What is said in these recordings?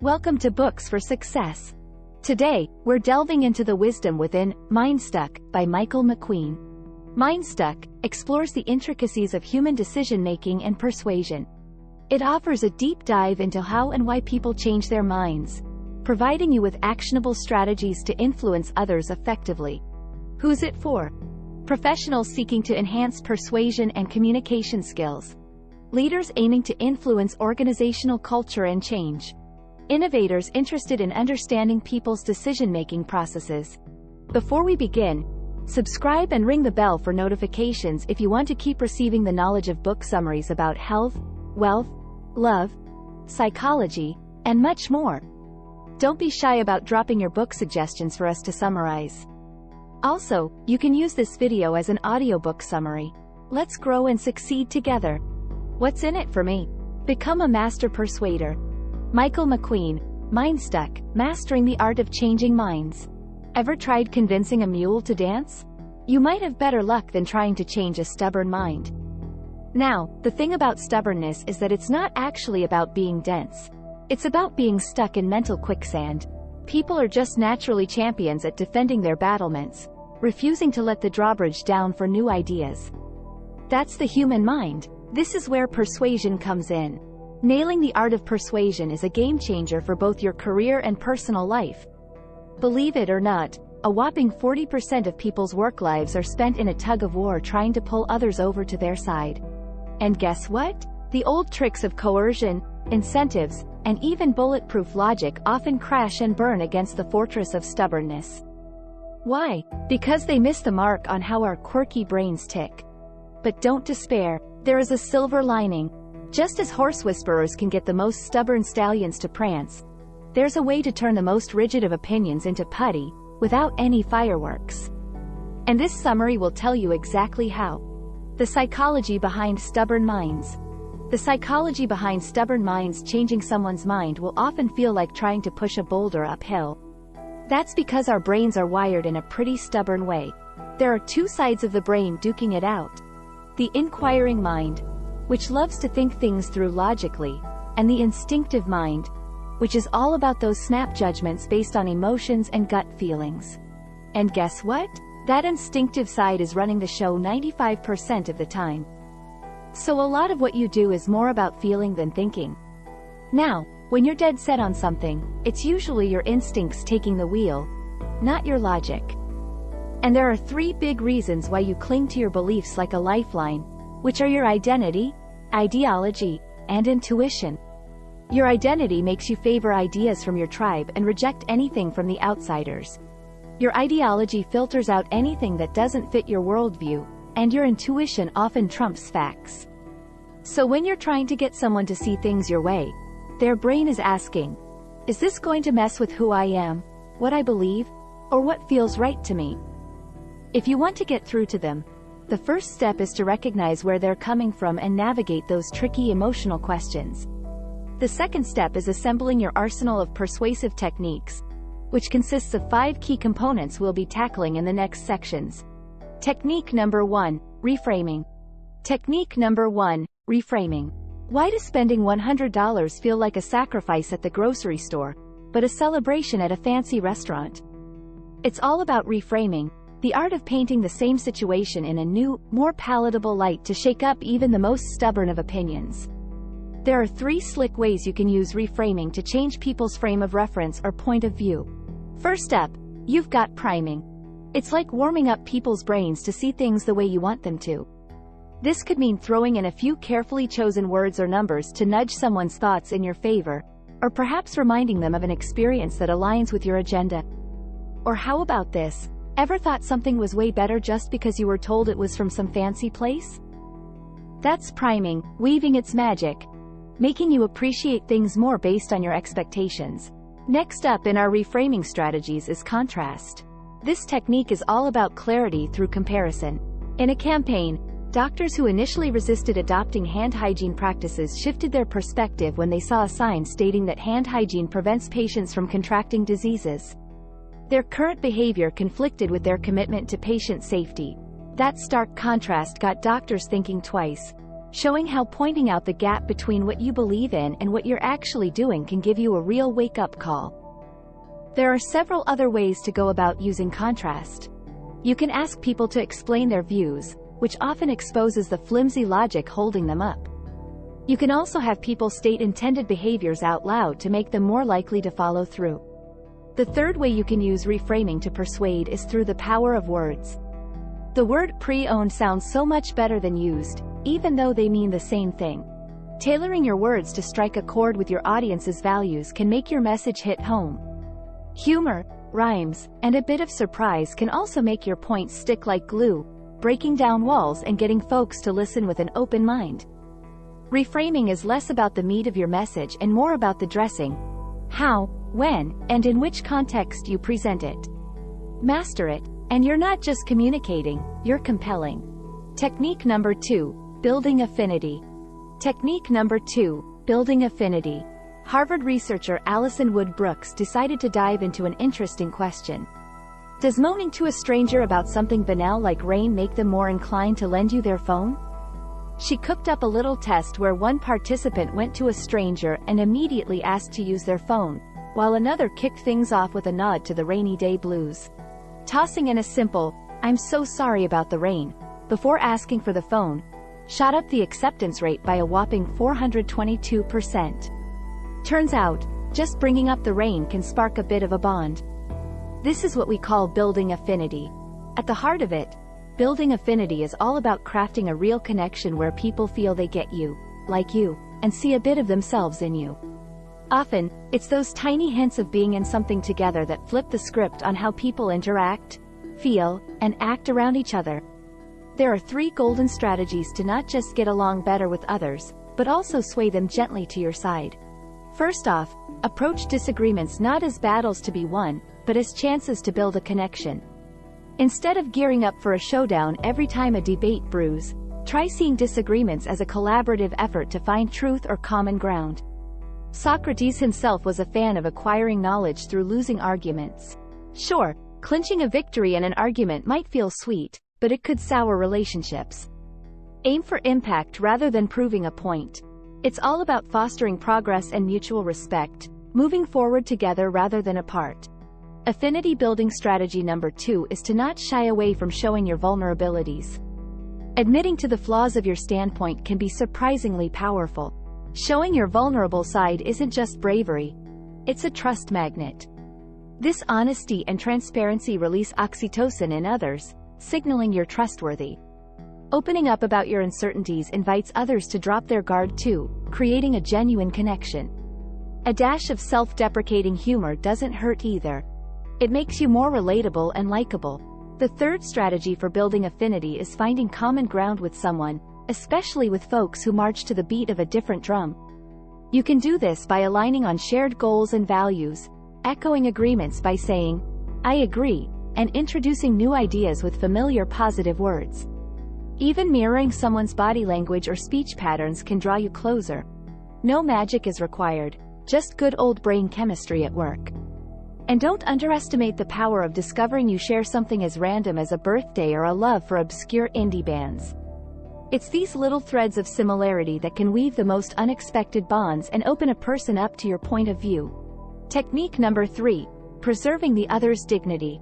Welcome to Books for Success. Today, we're delving into the wisdom within Mindstuck by Michael McQueen. Mindstuck explores the intricacies of human decision-making and persuasion. It offers a deep dive into how and why people change their minds, providing you with actionable strategies to influence others effectively. Who's it for? Professionals seeking to enhance persuasion and communication skills. Leaders aiming to influence organizational culture and change. Innovators interested in understanding people's decision-making processes. Before we begin, subscribe and ring the bell for notifications if you want to keep receiving the knowledge of book summaries about health, wealth, love, psychology, and much more. Don't be shy about dropping your book suggestions for us to summarize. Also, you can use this video as an audiobook summary. Let's grow and succeed together. What's in it for me? Become a master persuader. Michael McQueen, Mindstuck, Mastering the Art of Changing Minds. Ever tried convincing a mule to dance? You might have better luck than trying to change a stubborn mind. Now, the thing about stubbornness is that it's not actually about being dense. It's about being stuck in mental quicksand. People are just naturally champions at defending their battlements, refusing to let the drawbridge down for new ideas. That's the human mind. This is where persuasion comes in. Nailing the art of persuasion is a game-changer for both your career and personal life. Believe it or not, a whopping 40% of people's work lives are spent in a tug-of-war trying to pull others over to their side. And guess what? The old tricks of coercion, incentives, and even bulletproof logic often crash and burn against the fortress of stubbornness. Why? Because they miss the mark on how our quirky brains tick. But don't despair, there is a silver lining. Just as horse whisperers can get the most stubborn stallions to prance, there's a way to turn the most rigid of opinions into putty, without any fireworks. And this summary will tell you exactly how. The psychology behind stubborn minds. The psychology behind stubborn minds. Changing someone's mind will often feel like trying to push a boulder uphill. That's because our brains are wired in a pretty stubborn way. There are two sides of the brain duking it out. The inquiring mind, which loves to think things through logically, and the instinctive mind, which is all about those snap judgments based on emotions and gut feelings. And guess what? That instinctive side is running the show 95% of the time. So a lot of what you do is more about feeling than thinking. Now, when you're dead set on something, it's usually your instincts taking the wheel, not your logic. And there are three big reasons why you cling to your beliefs like a lifeline, which are your identity, ideology, and intuition. Your identity makes you favor ideas from your tribe and reject anything from the outsiders. Your ideology filters out anything that doesn't fit your worldview, and your intuition often trumps facts. So when you're trying to get someone to see things your way, their brain is asking, is this going to mess with who I am, what I believe, or what feels right to me? If you want to get through to them, the first step is to recognize where they're coming from and navigate those tricky emotional questions. The second step is assembling your arsenal of persuasive techniques, which consists of 5 key components we'll be tackling in the next sections. Technique number 1, reframing. Technique number 1, reframing. Why does spending $100 feel like a sacrifice at the grocery store, but a celebration at a fancy restaurant? It's all about reframing. The art of painting the same situation in a new, more palatable light to shake up even the most stubborn of opinions. There are 3 slick ways you can use reframing to change people's frame of reference or point of view. First up, you've got priming. It's like warming up people's brains to see things the way you want them to. This could mean throwing in a few carefully chosen words or numbers to nudge someone's thoughts in your favor, or perhaps reminding them of an experience that aligns with your agenda. Or how about this? Ever thought something was way better just because you were told it was from some fancy place? That's priming, weaving its magic, making you appreciate things more based on your expectations. Next up in our reframing strategies is contrast. This technique is all about clarity through comparison. In a campaign, doctors who initially resisted adopting hand hygiene practices shifted their perspective when they saw a sign stating that hand hygiene prevents patients from contracting diseases. Their current behavior conflicted with their commitment to patient safety. That stark contrast got doctors thinking twice. showing how pointing out the gap between what you believe in and what you're actually doing can give you a real wake-up call. There are several other ways to go about using contrast. You can ask people to explain their views, which often exposes the flimsy logic holding them up. You can also have people state intended behaviors out loud to make them more likely to follow through. The third way you can use reframing to persuade is through the power of words. The word pre-owned sounds so much better than used, even though they mean the same thing. Tailoring your words to strike a chord with your audience's values can make your message hit home. Humor, rhymes, and a bit of surprise can also make your points stick like glue, breaking down walls and getting folks to listen with an open mind. Reframing is less about the meat of your message and more about the dressing, how, when, and in which context you present it. Master it, and you're not just communicating, you're compelling. Technique number 2, building affinity. Technique number 2, building affinity. Harvard researcher Alison Wood Brooks decided to dive into an interesting question. Does moaning to a stranger about something banal like rain make them more inclined to lend you their phone? She cooked up a little test where one participant went to a stranger and immediately asked to use their phone, while another kicked things off with a nod to the rainy day blues. Tossing in a simple, "I'm so sorry about the rain," before asking for the phone, shot up the acceptance rate by a whopping 422%. Turns out, just bringing up the rain can spark a bit of a bond. This is what we call building affinity. At the heart of it, building affinity is all about crafting a real connection where people feel they get you, like you, and see a bit of themselves in you. Often, it's those tiny hints of being in something together that flip the script on how people interact, feel, and act around each other. There are 3 golden strategies to not just get along better with others, but also sway them gently to your side. First off, approach disagreements not as battles to be won, but as chances to build a connection. Instead of gearing up for a showdown every time a debate brews, try seeing disagreements as a collaborative effort to find truth or common ground. Socrates himself was a fan of acquiring knowledge through losing arguments. Sure, clinching a victory in an argument might feel sweet, but it could sour relationships. Aim for impact rather than proving a point. It's all about fostering progress and mutual respect, moving forward together rather than apart. Affinity building strategy number 2 is to not shy away from showing your vulnerabilities. Admitting to the flaws of your standpoint can be surprisingly powerful. Showing your vulnerable side isn't just bravery, it's a trust magnet. This honesty and transparency release oxytocin in others, signaling you're trustworthy. Opening up about your uncertainties invites others to drop their guard too, creating a genuine connection. A dash of self-deprecating humor doesn't hurt either. It makes you more relatable and likable. The third strategy for building affinity is finding common ground with someone, especially with folks who march to the beat of a different drum. You can do this by aligning on shared goals and values, echoing agreements by saying, "I agree," and introducing new ideas with familiar positive words. Even mirroring someone's body language or speech patterns can draw you closer. No magic is required, just good old brain chemistry at work. And don't underestimate the power of discovering you share something as random as a birthday or a love for obscure indie bands. It's these little threads of similarity that can weave the most unexpected bonds and open a person up to your point of view. Technique number 3, preserving the other's dignity.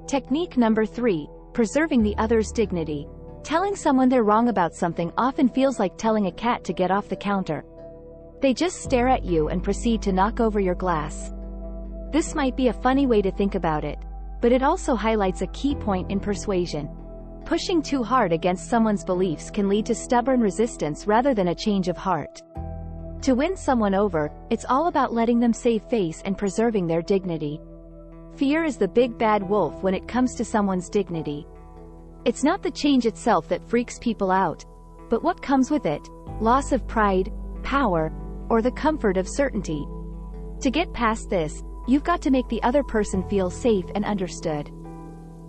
Technique number 3, preserving the other's dignity. Telling someone they're wrong about something often feels like telling a cat to get off the counter. They just stare at you and proceed to knock over your glass. This might be a funny way to think about it, but it also highlights a key point in persuasion. Pushing too hard against someone's beliefs can lead to stubborn resistance rather than a change of heart. To win someone over, it's all about letting them save face and preserving their dignity. Fear is the big bad wolf when it comes to someone's dignity. It's not the change itself that freaks people out, but what comes with it: loss of pride, power, or the comfort of certainty. To get past this, you've got to make the other person feel safe and understood.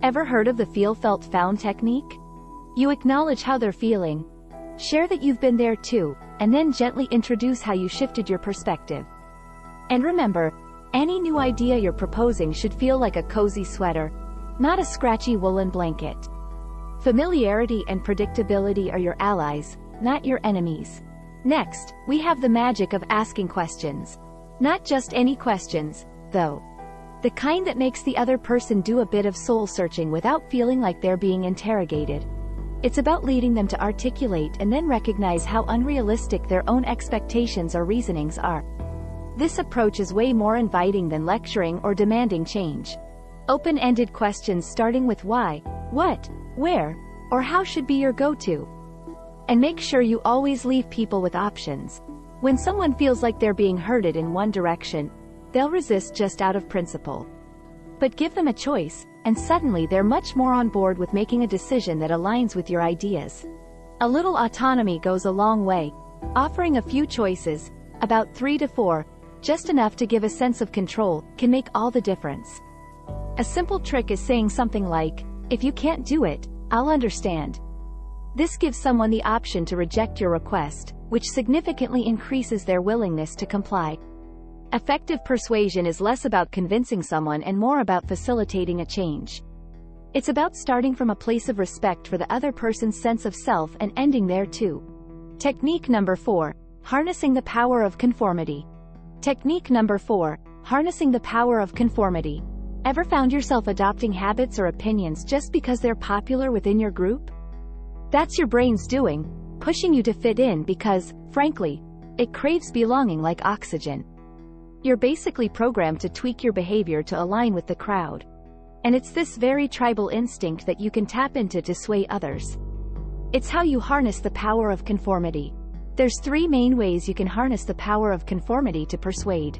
Ever heard of the feel felt found technique? You acknowledge how they're feeling, share that you've been there too, and then gently introduce how you shifted your perspective. And remember, any new idea you're proposing should feel like a cozy sweater, not a scratchy woolen blanket. Familiarity and predictability are your allies, not your enemies. Next, we have the magic of asking questions. Not just any questions, though. The kind that makes the other person do a bit of soul-searching without feeling like they're being interrogated. It's about leading them to articulate and then recognize how unrealistic their own expectations or reasonings are. This approach is way more inviting than lecturing or demanding change. Open-ended questions starting with why, what, where, or how should be your go-to. And make sure you always leave people with options. When someone feels like they're being herded in one direction, they'll resist just out of principle. But give them a choice, and suddenly they're much more on board with making a decision that aligns with your ideas. A little autonomy goes a long way. Offering a few choices, about 3 to 4, just enough to give a sense of control, can make all the difference. A simple trick is saying something like, "If you can't do it, I'll understand." This gives someone the option to reject your request, which significantly increases their willingness to comply. Effective persuasion is less about convincing someone and more about facilitating a change. It's about starting from a place of respect for the other person's sense of self and ending there too. Technique number 4. Harnessing the power of conformity. Technique number 4. Harnessing the power of conformity. Ever found yourself adopting habits or opinions just because they're popular within your group? That's your brain's doing, pushing you to fit in because, frankly, it craves belonging like oxygen. You're basically programmed to tweak your behavior to align with the crowd. And it's this very tribal instinct that you can tap into to sway others. It's how you harness the power of conformity. There's 3 main ways you can harness the power of conformity to persuade.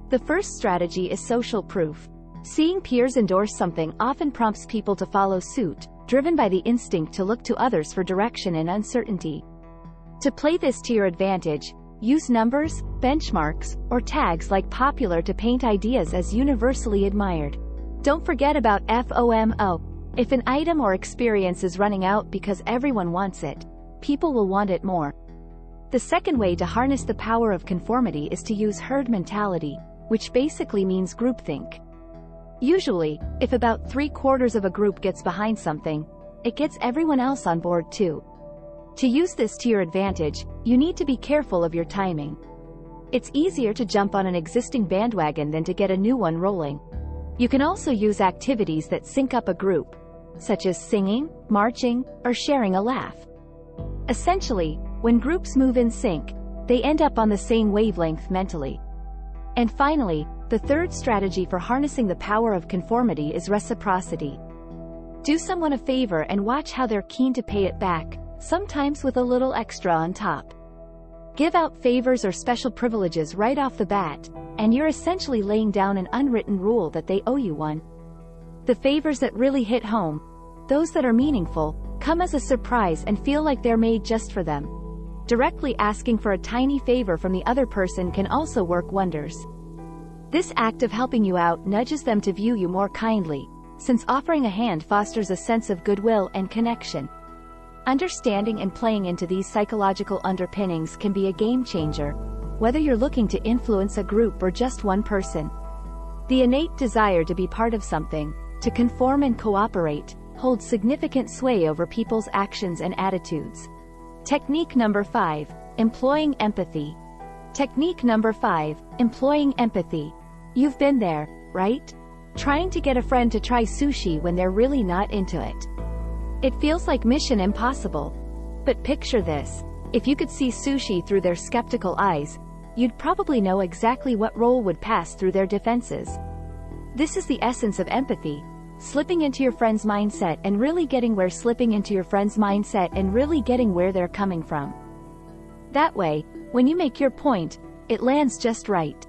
The first strategy is social proof. Seeing peers endorse something often prompts people to follow suit, driven by the instinct to look to others for direction and uncertainty. To play this to your advantage, use numbers, benchmarks, or tags like popular to paint ideas as universally admired. Don't forget about FOMO. If an item or experience is running out because everyone wants it, people will want it more. The second way to harness the power of conformity is to use herd mentality, which basically means groupthink. Usually, if about 3/4 of a group gets behind something, it gets everyone else on board too. To use this to your advantage, you need to be careful of your timing. It's easier to jump on an existing bandwagon than to get a new one rolling. You can also use activities that sync up a group, such as singing, marching, or sharing a laugh. Essentially, when groups move in sync, they end up on the same wavelength mentally. And finally, the third strategy for harnessing the power of conformity is reciprocity. Do someone a favor and watch how they're keen to pay it back, sometimes with a little extra on top. Give out favors or special privileges right off the bat, and you're essentially laying down an unwritten rule that they owe you one. The favors that really hit home, those that are meaningful, come as a surprise and feel like they're made just for them. Directly asking for a tiny favor from the other person can also work wonders. This act of helping you out nudges them to view you more kindly, since offering a hand fosters a sense of goodwill and connection. Understanding and playing into these psychological underpinnings can be a game changer, whether you're looking to influence a group or just one person. The innate desire to be part of something, to conform and cooperate, holds significant sway over people's actions and attitudes. Technique number 5. Employing empathy. Technique number 5. Employing empathy. You've been there, right? Trying to get a friend to try sushi when they're really not into it. It feels like mission impossible. But picture this. If you could see sushi through their skeptical eyes, you'd probably know exactly what role would pass through their defenses. This is the essence of empathy. Slipping into your friend's mindset and really getting where they're coming from. That way, when you make your point, it lands just right.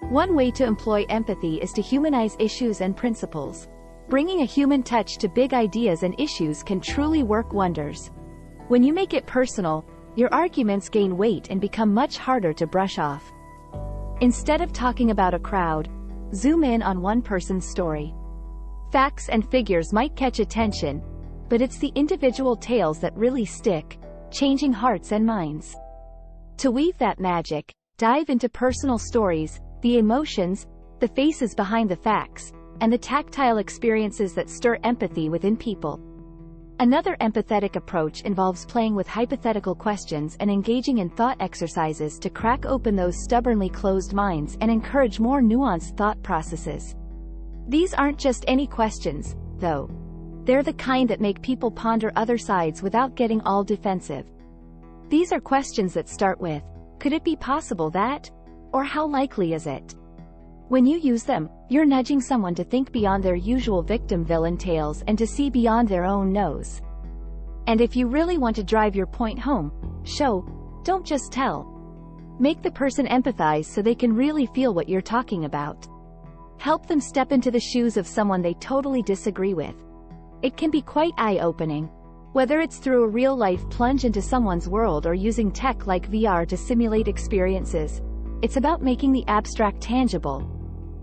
One way to employ empathy is to humanize issues and principles. Bringing a human touch to big ideas and issues can truly work wonders. When you make it personal, your arguments gain weight and become much harder to brush off. Instead of talking about a crowd, zoom in on one person's story. Facts and figures might catch attention, but it's the individual tales that really stick, changing hearts and minds. To weave that magic, dive into personal stories, the emotions, the faces behind the facts, and the tactile experiences that stir empathy within people. Another empathetic approach involves playing with hypothetical questions and engaging in thought exercises to crack open those stubbornly closed minds and encourage more nuanced thought processes. These aren't just any questions, though. They're the kind that make people ponder other sides without getting all defensive. These are questions that start with, could it be possible that? Or how likely is it? When you use them, you're nudging someone to think beyond their usual victim-villain tales and to see beyond their own nose. And if you really want to drive your point home, show, don't just tell. Make the person empathize so they can really feel what you're talking about. Help them step into the shoes of someone they totally disagree with. It can be quite eye-opening. Whether it's through a real-life plunge into someone's world or using tech like VR to simulate experiences, it's about making the abstract tangible.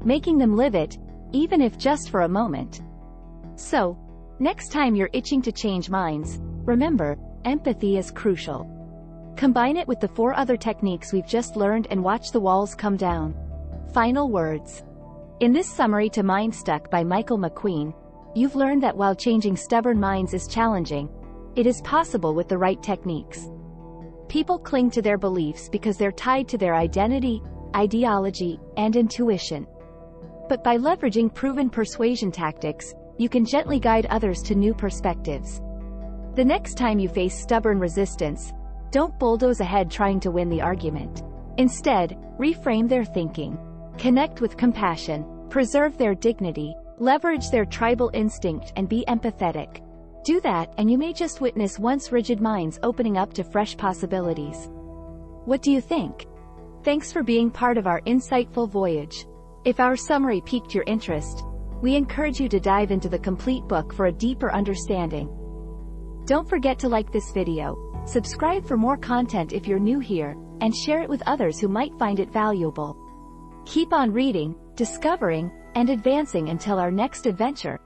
Making them live it, even if just for a moment. So, next time you're itching to change minds, remember, empathy is crucial. Combine it with the 4 other techniques we've just learned and watch the walls come down. Final words. In this summary to Mindstuck by Michael McQueen, you've learned that while changing stubborn minds is challenging, it is possible with the right techniques. People cling to their beliefs because they're tied to their identity, ideology, and intuition. But by leveraging proven persuasion tactics, you can gently guide others to new perspectives. The next time you face stubborn resistance, don't bulldoze ahead trying to win the argument. Instead, reframe their thinking. Connect with compassion, preserve their dignity, leverage their tribal instinct and be empathetic. Do that and you may just witness once rigid minds opening up to fresh possibilities. What do you think? Thanks for being part of our insightful voyage. If our summary piqued your interest, we encourage you to dive into the complete book for a deeper understanding. Don't forget to like this video, subscribe for more content if you're new here, and share it with others who might find it valuable. Keep on reading, discovering, and advancing until our next adventure.